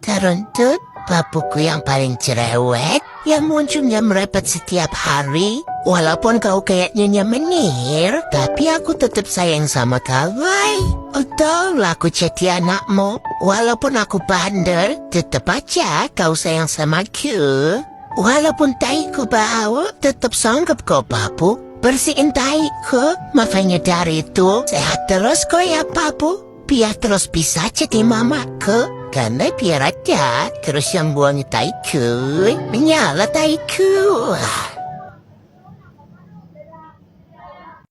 Teruntut papuku yang paling cerewet, yang munculnya merepet setiap hari. Walaupun kau kayaknya menir, tapi aku tetap sayang sama kau, Wai. Betul, aku jadi anakmu. Walaupun aku bandel, tetap aja kau sayang sama aku. Walaupun taiku bau, tetap sanggup kau papu bersihin taiku. Makanya dari itu, sehat terus kau ya papu. Biar terus bisa jadi mamaku. Karena biar aja terus yang buang taiku menyala taiku.